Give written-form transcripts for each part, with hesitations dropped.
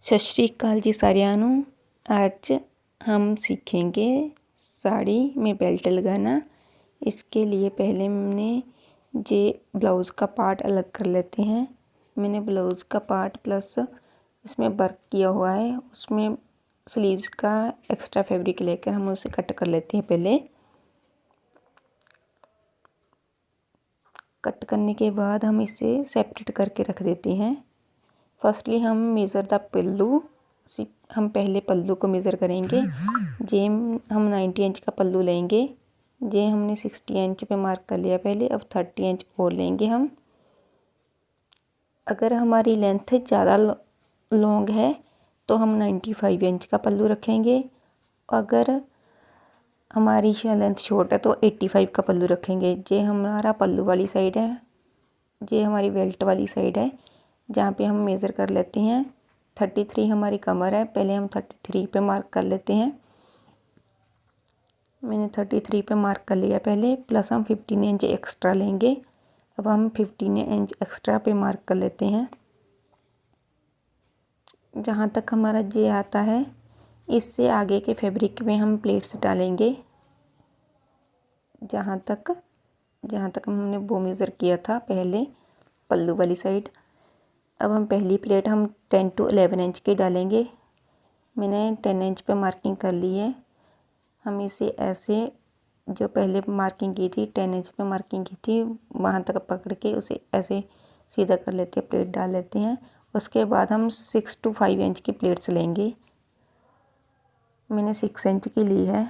सत श्री अकाल जी सारिਆਂ ਨੂੰ। आज हम सीखेंगे साड़ी में बेल्ट लगाना। इसके लिए पहले हमने जे ब्लाउज़ का पार्ट अलग कर लेते हैं। मैंने ब्लाउज़ का पार्ट प्लस इसमें वर्क किया हुआ है, उसमें स्लीव्स का एक्स्ट्रा फैब्रिक लेकर हम उसे कट कर लेते हैं। पहले कट करने के बाद हम इसे सेपरेट करके रख देते हैं। फर्स्टली हम मेज़र द पल्लू। हम पहले पल्लू को मेज़र करेंगे। जे हम 90 इंच का पल्लू लेंगे। जे हमने 60 इंच पे मार्क कर लिया पहले। अब 30 इंच और लेंगे हम। अगर हमारी लेंथ ज़्यादा लॉन्ग है तो हम 95 इंच का पल्लू रखेंगे। अगर हमारी लेंथ शॉर्ट है तो 85 का पल्लू रखेंगे। जे हमारा पल्लू वाली साइड है, जे हमारी बेल्ट वाली साइड है, जहाँ पे हम मेज़र कर लेते हैं। 33 हमारी कमर है, पहले हम 33 पे मार्क कर लेते हैं। मैंने 33 पे मार्क कर लिया पहले, प्लस हम 15 इंच एक्स्ट्रा लेंगे। अब हम 15 इंच एक्स्ट्रा पे मार्क कर लेते हैं। जहाँ तक हमारा जे आता है, इससे आगे के फैब्रिक में हम प्लेट्स डालेंगे। जहाँ तक हमने वो मेज़र किया था पहले पल्लू वाली साइड। अब हम पहली प्लेट हम 10 to 11 इंच की डालेंगे। मैंने 10 इंच पे मार्किंग कर ली है। हम इसे ऐसे जो पहले मार्किंग की थी 10 इंच पे मार्किंग की थी वहाँ तक पकड़ के उसे ऐसे सीधा कर लेते हैं, प्लेट डाल लेते हैं। उसके बाद हम 6 to 5 इंच की प्लेट्स लेंगे। मैंने 6 इंच की ली है।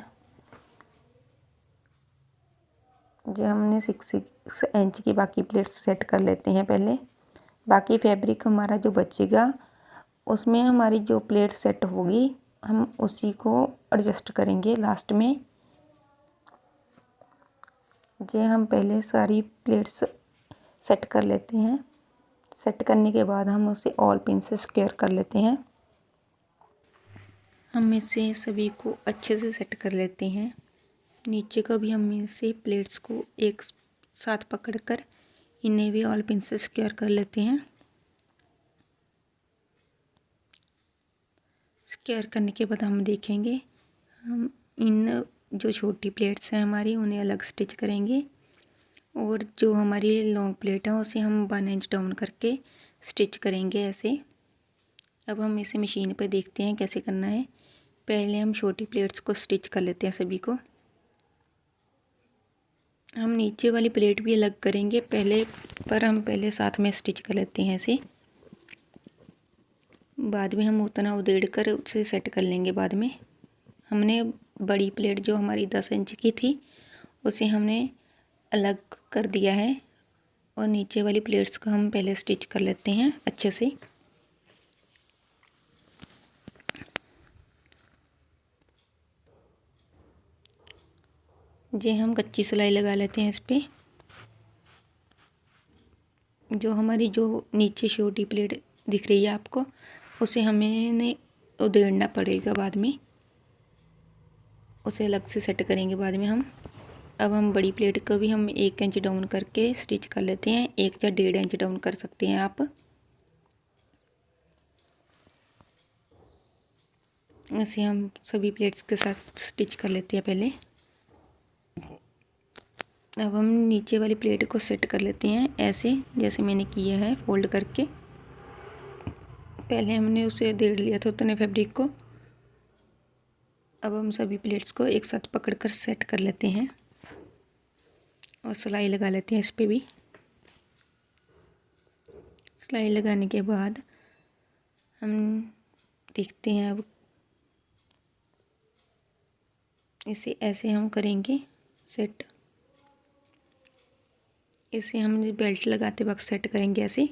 जो हमने 6 इंच की बाकी प्लेट्स सेट कर लेते हैं पहले। बाकी फैब्रिक हमारा जो बचेगा उसमें हमारी जो प्लेट सेट होगी हम उसी को एडजस्ट करेंगे लास्ट में। जे हम पहले सारी प्लेट्स सेट कर लेते हैं। सेट करने के बाद हम उसे ऑल पिन से स्क्वायर कर लेते हैं। हम इसे सभी को अच्छे से सेट कर लेते हैं। नीचे का भी हम इसे प्लेट्स को एक साथ पकड़कर इन्हें भी ऑल पिन से स्क्वायर कर लेते हैं। स्क्वायर करने के बाद हम देखेंगे, हम इन जो छोटी प्लेट्स हैं हमारी उन्हें अलग स्टिच करेंगे और जो हमारी लॉन्ग प्लेट है उसे हम 1 इंच डाउन करके स्टिच करेंगे ऐसे। अब हम इसे मशीन पे देखते हैं कैसे करना है। पहले हम छोटी प्लेट्स को स्टिच कर लेते हैं सभी को। हम नीचे वाली प्लेट भी अलग करेंगे पहले, पर हम पहले साथ में स्टिच कर लेते हैं ऐसे। बाद में हम उतना उधेड़ कर उसे सेट कर लेंगे। बाद में हमने बड़ी प्लेट जो हमारी 10 इंच की थी उसे हमने अलग कर दिया है और नीचे वाली प्लेट्स को हम पहले स्टिच कर लेते हैं अच्छे से। जे हम कच्ची सिलाई लगा लेते हैं इस पर। जो हमारी जो नीचे छोटी प्लेट दिख रही है आपको, उसे हमें उधेड़ना पड़ेगा बाद में, उसे अलग से सेट करेंगे बाद में हम। अब हम बड़ी प्लेट को भी हम 1 इंच डाउन करके स्टिच कर लेते हैं। 1 या 1.5 इंच डाउन कर सकते हैं आप। ऐसे हम सभी प्लेट्स के साथ स्टिच कर लेते हैं पहले। अब हम नीचे वाली प्लेट को सेट कर लेते हैं ऐसे जैसे मैंने किया है, फोल्ड करके। पहले हमने उसे उधेड़ लिया था उतने फैब्रिक को। अब हम सभी प्लेट्स को एक साथ पकड़कर सेट कर लेते हैं और सिलाई लगा लेते हैं इस पे भी। सिलाई लगाने के बाद हम देखते हैं, अब इसे ऐसे हम करेंगे सेट। इसे हम बेल्ट लगाते वक्त सेट करेंगे ऐसे।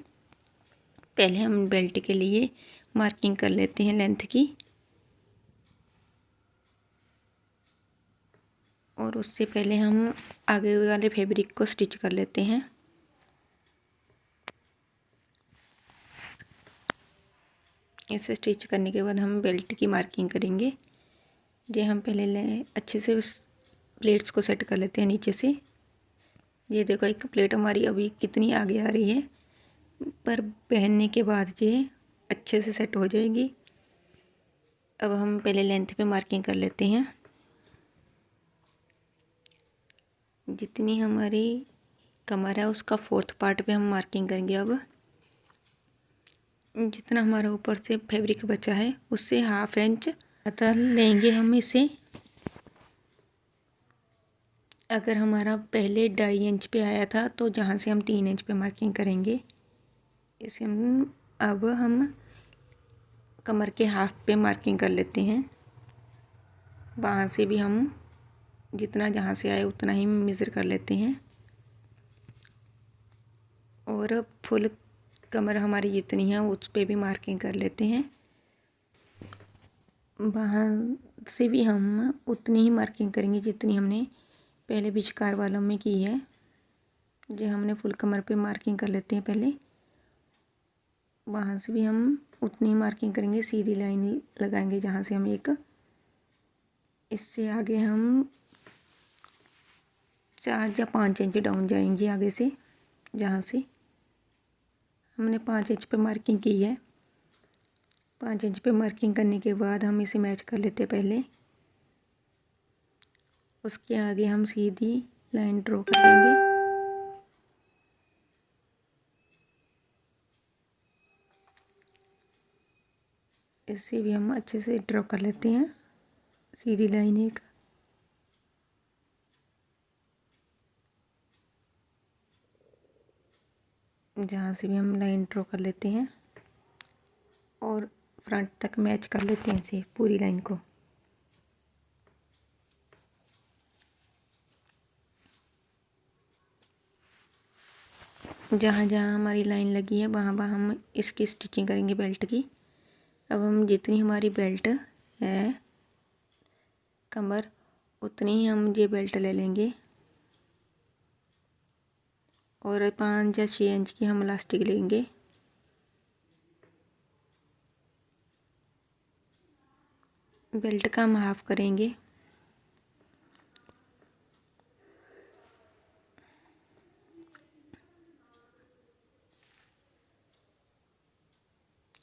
पहले हम बेल्ट के लिए मार्किंग कर लेते हैं लेंथ की और उससे पहले हम आगे वाले फैब्रिक को स्टिच कर लेते हैं। इसे स्टिच करने के बाद हम बेल्ट की मार्किंग करेंगे। जे हम पहले अच्छे से उस प्लेट्स को सेट कर लेते हैं नीचे से। ये देखो एक प्लेट हमारी अभी कितनी आगे आ रही है, पर पहनने के बाद ये अच्छे से सेट हो जाएगी। अब हम पहले लेंथ पे मार्किंग कर लेते हैं। जितनी हमारी कमर है उसका 4th पार्ट पे हम मार्किंग करेंगे। अब जितना हमारा ऊपर से फैब्रिक बचा है उससे 1/2 इंच ज़्यादा लेंगे हम इसे। अगर हमारा पहले 2.5 इंच पे आया था तो जहाँ से हम 3 इंच पे मार्किंग करेंगे, इसे हम कमर के हाफ पे मार्किंग कर लेते हैं। वहाँ से भी हम जितना जहाँ से आए उतना ही मेज़र कर लेते हैं और फुल कमर हमारी जितनी है उस पे भी मार्किंग कर लेते हैं। वहाँ से भी हम उतनी ही मार्किंग करेंगे जितनी हमने पहले विचकार वालों में की है। जो हमने फुल कमर पे मार्किंग कर लेते हैं पहले, वहाँ से भी हम उतनी मार्किंग करेंगे, सीधी लाइन लगाएंगे जहाँ से हम एक। इससे आगे हम 4 या 5 इंच डाउन जाएंगे आगे से, जहाँ से हमने 5 इंच पे मार्किंग की है। 5 इंच पे मार्किंग करने के बाद हम इसे मैच कर लेते हैं पहले। उसके आगे हम सीधी लाइन ड्रॉ कर देंगे। इससे भी हम अच्छे से ड्रॉ कर लेते हैं सीधी लाइन एक। जहाँ से भी हम लाइन ड्रॉ कर लेते हैं और फ्रंट तक मैच कर लेते हैं इसे पूरी लाइन को। जहाँ जहाँ हमारी लाइन लगी है वहाँ वहाँ हम इसकी स्टिचिंग करेंगे बेल्ट की। अब हम जितनी हमारी बेल्ट है कमर, उतनी ही हम ये बेल्ट ले लेंगे और 5 या 6 इंच की हम इलास्टिक लेंगे। बेल्ट का हम हाफ करेंगे।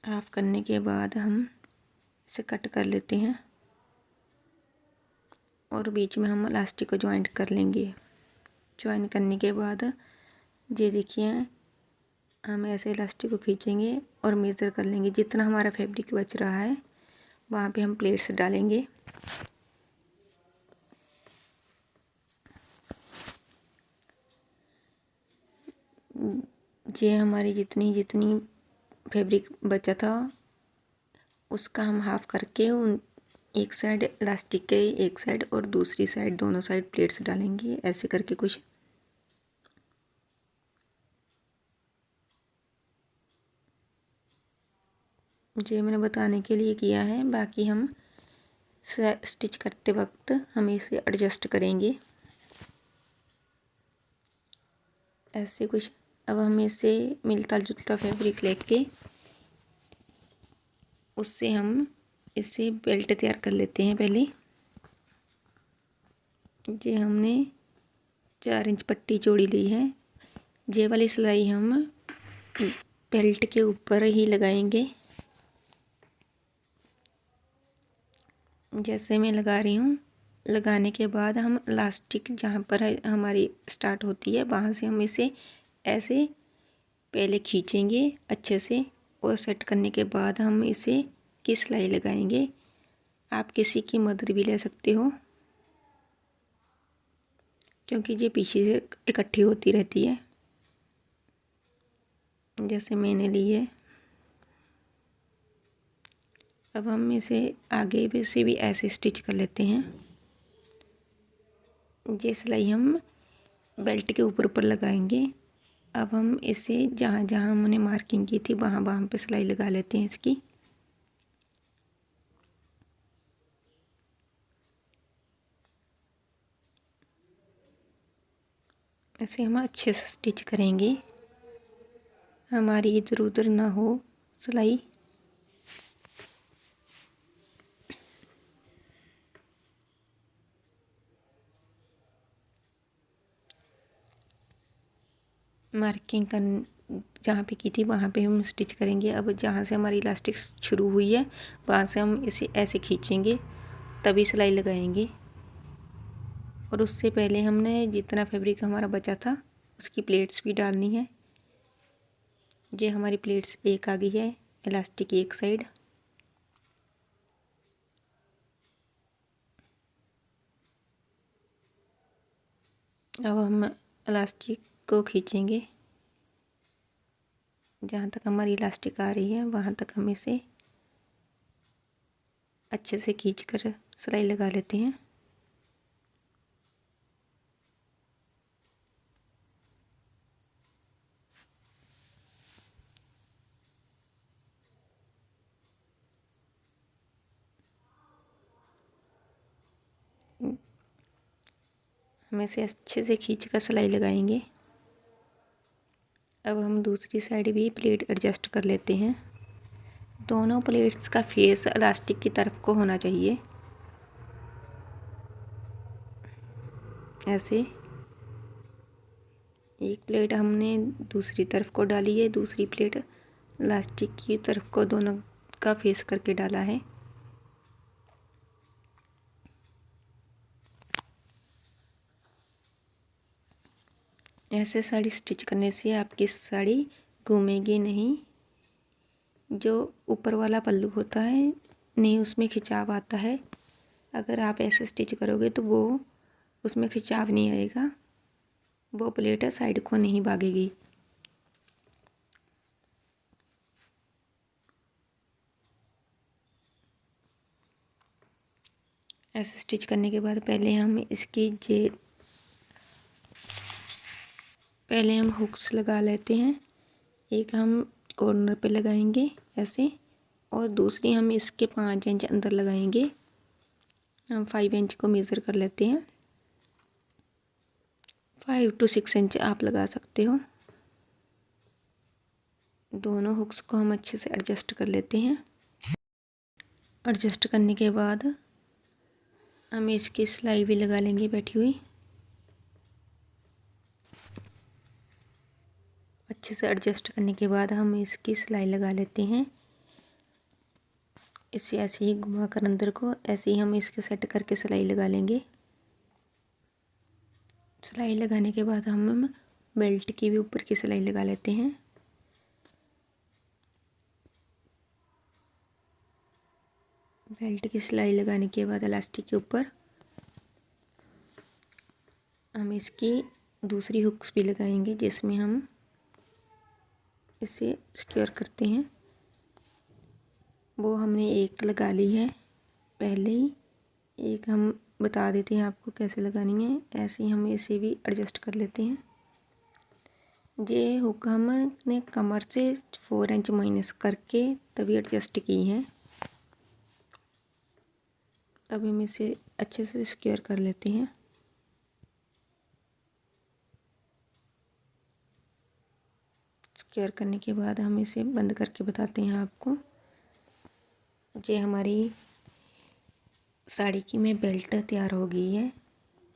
हाफ करने के बाद हम इसे कट कर लेते हैं और बीच में हम इलास्टिक को जॉइंट कर लेंगे। जॉइन करने के बाद ये देखिए हम ऐसे इलास्टिक को खींचेंगे और मेज़र कर लेंगे। जितना हमारा फैब्रिक बच रहा है वहाँ पे हम प्लेट्स डालेंगे। ये हमारी जितनी जितनी फैब्रिक बचा था उसका हम हाफ करके उन एक साइड इलास्टिक के एक साइड और दूसरी साइड दोनों साइड प्लेट्स डालेंगे, ऐसे करके कुछ। ये मैंने बताने के लिए किया है, बाकी हम स्टिच करते वक्त हम इसे एडजस्ट करेंगे ऐसे कुछ। अब हम इसे मिलता जुलता फैब्रिक लेके उससे हम इससे बेल्ट तैयार कर लेते हैं। पहले ये हमने 4 इंच पट्टी चौड़ी ली है। ये वाली सिलाई हम बेल्ट के ऊपर ही लगाएंगे, जैसे मैं लगा रही हूँ। लगाने के बाद हम इलास्टिक जहाँ पर हमारी स्टार्ट होती है वहाँ से हम इसे ऐसे पहले खींचेंगे अच्छे से और सेट करने के बाद हम इसे की सिलाई लगाएंगे। आप किसी की मदद भी ले सकते हो क्योंकि ये पीछे से इकट्ठी होती रहती है, जैसे मैंने ली है। अब हम इसे आगे भी से भी ऐसे स्टिच कर लेते हैं। ये सिलाई हम बेल्ट के ऊपर ऊपर लगाएंगे। अब हम इसे जहाँ जहाँ हमने मार्किंग की थी वहाँ वहाँ पे सिलाई लगा लेते हैं इसकी। ऐसे हम अच्छे से स्टिच करेंगे, हमारी इधर उधर ना हो सिलाई। मार्किंग कर जहाँ पे की थी वहाँ पे हम स्टिच करेंगे। अब जहाँ से हमारी इलास्टिक शुरू हुई है वहाँ से हम इसे ऐसे खींचेंगे, तभी सिलाई लगाएंगे। और उससे पहले हमने जितना फैब्रिक हमारा बचा था उसकी प्लेट्स भी डालनी है। ये हमारी प्लेट्स एक आ गई है, इलास्टिक एक साइड। अब हम इलास्टिक को खींचेंगे, जहाँ तक हमारी इलास्टिक आ रही है वहाँ तक हम इसे अच्छे से खींचकर सिलाई लगा लेते हैं। हम इसे अच्छे से खींचकर सिलाई लगाएंगे। अब हम दूसरी साइड भी प्लेट एडजस्ट कर लेते हैं। दोनों प्लेट्स का फेस इलास्टिक की तरफ को होना चाहिए, ऐसे। एक प्लेट हमने दूसरी तरफ को डाली है, दूसरी प्लेट इलास्टिक की तरफ को, दोनों का फेस करके डाला है। ऐसे साड़ी स्टिच करने से आपकी साड़ी घूमेगी नहीं। जो ऊपर वाला पल्लू होता है नहीं, उसमें खिंचाव आता है। अगर आप ऐसे स्टिच करोगे तो वो उसमें खिंचाव नहीं आएगा, वो प्लेट साइड को नहीं भागेगी। ऐसे स्टिच करने के बाद पहले हम हुक्स लगा लेते हैं। एक हम कॉर्नर पे लगाएंगे ऐसे, और दूसरी हम इसके 5 इंच अंदर लगाएंगे। हम 5 इंच को मेज़र कर लेते हैं। 5 to 6 इंच आप लगा सकते हो। दोनों हुक्स को हम अच्छे से एडजस्ट कर लेते हैं। एडजस्ट करने के बाद हम इसकी सिलाई भी लगा लेंगे बैठी हुई। अच्छे से एडजस्ट करने के बाद हम इसकी सिलाई लगा लेते हैं। इसे ऐसे ही घुमा कर अंदर को ऐसे ही हम इसके सेट करके सिलाई लगा लेंगे। सिलाई लगाने के बाद हम बेल्ट की भी ऊपर की सिलाई लगा लेते हैं। बेल्ट की सिलाई लगाने के बाद इलास्टिक के ऊपर हम इसकी दूसरी हुक्स भी लगाएंगे, जिसमें हम इसे सिक्योर करते हैं। वो हमने एक लगा ली है पहले ही। एक हम बता देते हैं आपको कैसे लगानी है। ऐसे ही हम इसे भी एडजस्ट कर लेते हैं। ये हुक हमने कमर से 4 इंच माइनस करके तभी एडजस्ट की है। अब हम इसे अच्छे से सिक्योर कर लेते हैं। सिक्योर करने के बाद हम इसे बंद करके बताते हैं आपको। ये हमारी साड़ी की में बेल्ट तैयार हो गई है।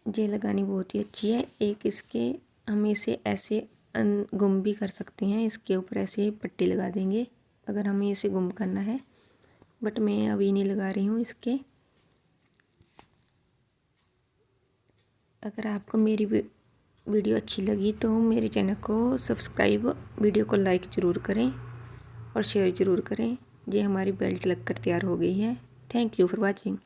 ये लगानी बहुत ही अच्छी है। एक इसके हम इसे ऐसे गुम भी कर सकते हैं। इसके ऊपर ऐसे पट्टी लगा देंगे अगर हमें इसे गुम करना है, बट मैं अभी नहीं लगा रही हूँ इसके। अगर आपको मेरी वीडियो अच्छी लगी तो मेरे चैनल को सब्सक्राइब, वीडियो को लाइक ज़रूर करें और शेयर ज़रूर करें। ये हमारी बेल्ट लगकर तैयार हो गई है। Thank you for watching.